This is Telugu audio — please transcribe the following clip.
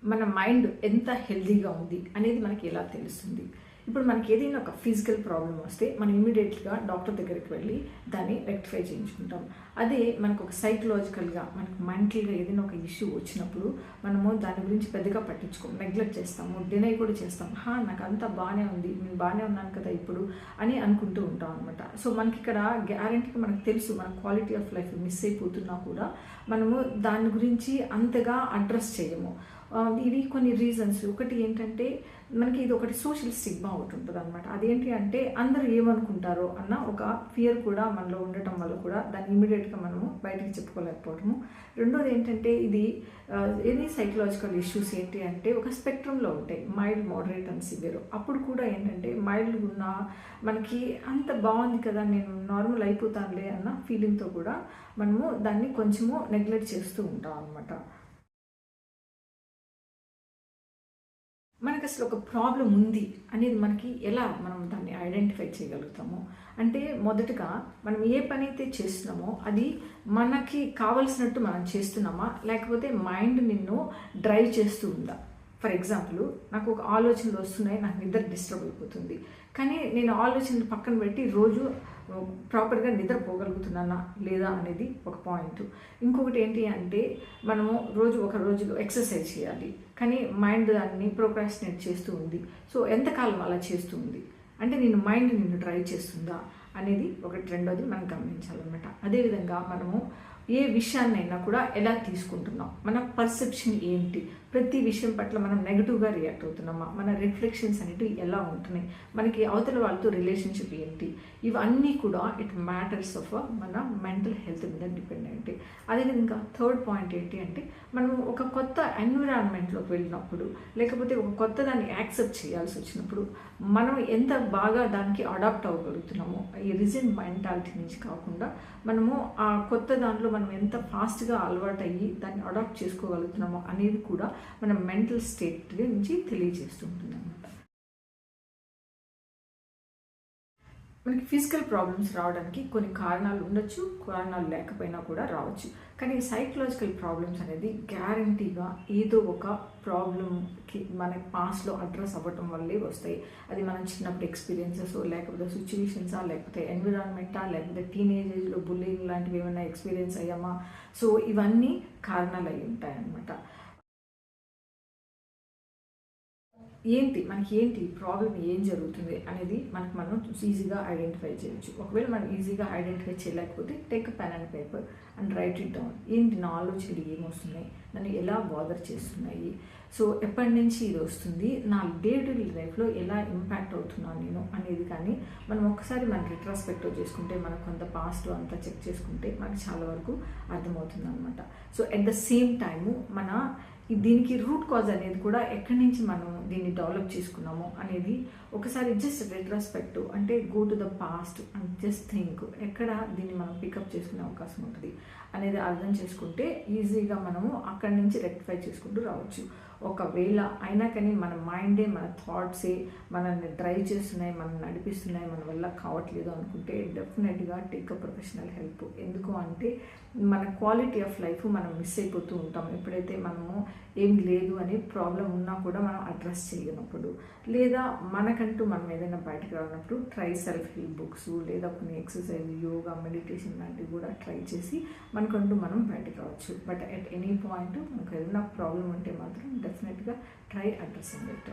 మన మైండ్ ఎంత హెల్తీగా ఉంది అనేది మనకి ఎలా తెలుస్తుంది? ఇప్పుడు మనకి ఏదైనా ఒక ఫిజికల్ ప్రాబ్లం వస్తే మనం ఇమీడియట్గా డాక్టర్ దగ్గరికి వెళ్ళి దాన్ని రెక్టిఫై చేయించుకుంటాం. అదే మనకు ఒక సైకలాజికల్గా మనకు మెంటల్గా ఏదైనా ఒక ఇష్యూ వచ్చినప్పుడు మనము దాని గురించి పెద్దగా పట్టించుకోం, నెగ్లెక్ట్ చేస్తాము, డినై కూడా చేస్తాం. నాకు అంతా బాగానే ఉంది, నేను బాగానే ఉన్నాను కదా ఇప్పుడు అని అనుకుంటూ ఉంటాం అనమాట. సో మనకి ఇక్కడ గ్యారంటీగా మనకు తెలుసు మన క్వాలిటీ ఆఫ్ లైఫ్ మిస్ అయిపోతున్నా కూడా మనము దాని గురించి అంతగా అడ్రస్ చేయము. ఇవి కొన్ని రీజన్స్. ఒకటి ఏంటంటే మనకి ఇది ఒకటి సోషల్ స్టిగ్మా ఒకటి ఉంటుంది అనమాట. అదేంటి అంటే అందరూ ఏమనుకుంటారో అన్న ఒక ఫియర్ కూడా మనలో ఉండటం వల్ల కూడా దాన్ని ఇమీడియట్గా మనము బయటికి చెప్పుకోలేకపోవడము. రెండోది ఏంటంటే ఇది ఎనీ సైకలాజికల్ ఇష్యూస్ ఏంటి అంటే ఒక స్పెక్ట్రంలో ఉంటాయి, మైల్డ్, మోడరేట్ అండ్ సివియర్. అప్పుడు కూడా ఏంటంటే మైల్డ్ ఉన్న మనకి అంత బాగుంది కదా, నేను నార్మల్ అయిపోతానులే అన్న ఫీలింగ్తో కూడా మనము దాన్ని కొంచెము నెగ్లెక్ట్ చేస్తూ ఉంటాం అనమాట. మనకు అసలు ఒక ప్రాబ్లం ఉంది అనేది మనకి ఎలా మనం దాన్ని ఐడెంటిఫై చేయగలుగుతాము అంటే, మొదటగా మనం ఏ పని అయితే చేస్తున్నామో అది మనకి కావలసినట్టు మనం చేస్తున్నామా, లేకపోతే మైండ్ నిన్ను డ్రైవ్ చేస్తూ ఉందా? ఫర్ ఎగ్జాంపుల్, నాకు ఒక ఆలోచనలు వస్తున్నాయి, నాకు నిద్ర డిస్టర్బ్ అయిపోతుంది, కానీ నేను ఆలోచనలు పక్కన పెట్టి రోజు ప్రాపర్గా నిద్రపోగలుగుతున్నానా లేదా అనేది ఒక పాయింట్. ఇంకొకటి ఏంటి అంటే మనము ఒక రోజులో ఎక్సర్సైజ్ చేయాలి, కానీ మైండ్ దాన్ని ప్రోక్రాస్టినేట్ చేస్తూ ఉంది. సో ఎంతకాలం అలా చేస్తూ ఉంది అంటే మైండ్ నిన్ను డ్రైవ్ చేస్తుందా అనేది ఒకటి. రెండోది మనం గమనించాలన్నమాట. అదేవిధంగా మనము ఏ విషయాన్నైనా కూడా ఎలా తీసుకుంటున్నాం, మన పర్సెప్షన్ ఏంటి, ప్రతి విషయం పట్ల మనం నెగిటివ్గా రియాక్ట్ అవుతున్నామా, మన రిఫ్లెక్షన్స్ అనేవి ఎలా ఉంటున్నాయి, మనకి అవతల వాళ్ళతో రిలేషన్షిప్ ఏంటి, ఇవన్నీ కూడా ఇట్ మ్యాటర్స్ ఆఫ్ మన మెంటల్ హెల్త్ మీద డిపెండెంట్. అదేవిధంగా థర్డ్ పాయింట్ ఏంటి అంటే మనం ఒక కొత్త ఎన్విరాన్మెంట్లోకి వెళ్ళినప్పుడు, లేకపోతే ఒక కొత్త దాన్ని యాక్సెప్ట్ చేయాల్సి వచ్చినప్పుడు మనం ఎంత బాగా దానికి అడాప్ట్ అవ్వగలుగుతున్నామో, ఈ రిజిడ్ మెంటాలిటీ నుంచి కాకుండా మనము ఆ కొత్త దాంట్లో మనం ఎంత ఫాస్ట్గా అలవాటు అయ్యి దాన్ని అడాప్ట్ చేసుకోగలుగుతున్నామో అనేది కూడా మన మెంటల్ స్టేట్ నుంచి తెలియజేస్తుంటుంది అన్నమాట. మనకి ఫిజికల్ ప్రాబ్లమ్స్ రావడానికి కొన్ని కారణాలు ఉండొచ్చు, కారణాలు లేకపోయినా కూడా రావచ్చు. కానీ సైకలాజికల్ ప్రాబ్లమ్స్ అనేది గ్యారంటీగా ఏదో ఒక ప్రాబ్లంకి మన పాస్ట్లో అడ్రస్ అవ్వటం వల్లే వస్తాయి. అది మనం చిన్నప్పుడు ఎక్స్పీరియన్సెస్, లేకపోతే సిచ్యువేషన్సా, లేకపోతే ఎన్విరాన్మెంటా, లేకపోతే టీనేజ్ ఏజ్లో బుల్లింగ్ లాంటివి ఏమైనా ఎక్స్పీరియన్స్ అయ్యామా, సో ఇవన్నీ కారణాలు అయి ఉంటాయి అన్నమాట. మనకి ప్రాబ్లం ఏం జరుగుతుంది అనేది మనం ఈజీగా ఐడెంటిఫై చేయొచ్చు. ఒకవేళ మనం ఈజీగా ఐడెంటిఫై చేయలేకపోతే take a pen and paper and right it down. నా ఆలోచనలు ఏమొస్తున్నాయి, నన్ను ఎలా బాదర్ చేస్తున్నాయి, సో ఎప్పటి నుంచి ఇది వస్తుంది, నా డే టు డే లైఫ్లో ఎలా ఇంపాక్ట్ అవుతున్నాను నేను అనేది. కానీ మనం ఒకసారి మన రిట్రాస్పెక్టివ్ చేసుకుంటే, మనకు కొంత పాస్ట్ అంతా చెక్ చేసుకుంటే మనకు చాలా వరకు అర్థమవుతుంది అనమాట. So at the same time దీనికి రూట్ కాజ్ అనేది కూడా ఎక్కడి నుంచి మనం దీన్ని డెవలప్ చేసుకున్నామో అనేది ఒకసారి జస్ట్ రెట్రోస్పెక్టివ్ అంటే go to the past and just think ఎక్కడ దీన్ని మనం పికప్ చేసుకునే అవకాశం ఉంటుంది అనేది అర్థం చేసుకుంటే ఈజీగా మనము అక్కడి నుంచి రెక్టిఫై చేసుకుంటూ రావచ్చు. ఒకవేళ అయినా కానీ మన మైండే, మన థాట్సే మనల్ని డ్రైవ్ చేస్తున్నాయి, మనల్ని నడిపిస్తున్నాయి, మన వల్ల కావట్లేదు అనుకుంటే డెఫినెట్గా టేక్ అ ప్రొఫెషనల్ హెల్ప్. ఎందుకు అంటే మన క్వాలిటీ ఆఫ్ లైఫ్ మనం మిస్ అయిపోతూ ఉంటాం ఎప్పుడైతే మనము ఏం లేదు అని ప్రాబ్లం ఉన్నా కూడా మనం అడ్రస్ చేయనప్పుడు, లేదా మనకంటూ మనం ఏదైనా బయటకు రానప్పుడు ట్రై సెల్ఫ్ హెల్ప్ బుక్స్, లేదా కొన్ని ఎక్సర్సైజ్, యోగా, మెడిటేషన్ లాంటివి కూడా ట్రై చేసి మనకంటూ మనం బయటకు రావచ్చు. బట్ ఎట్ ఎనీ పాయింట్ మనకు ఏదైనా ప్రాబ్లం ఉంటే మాత్రం డెఫినెట్గా ట్రై అడ్రస్సింగ్ ఇట్.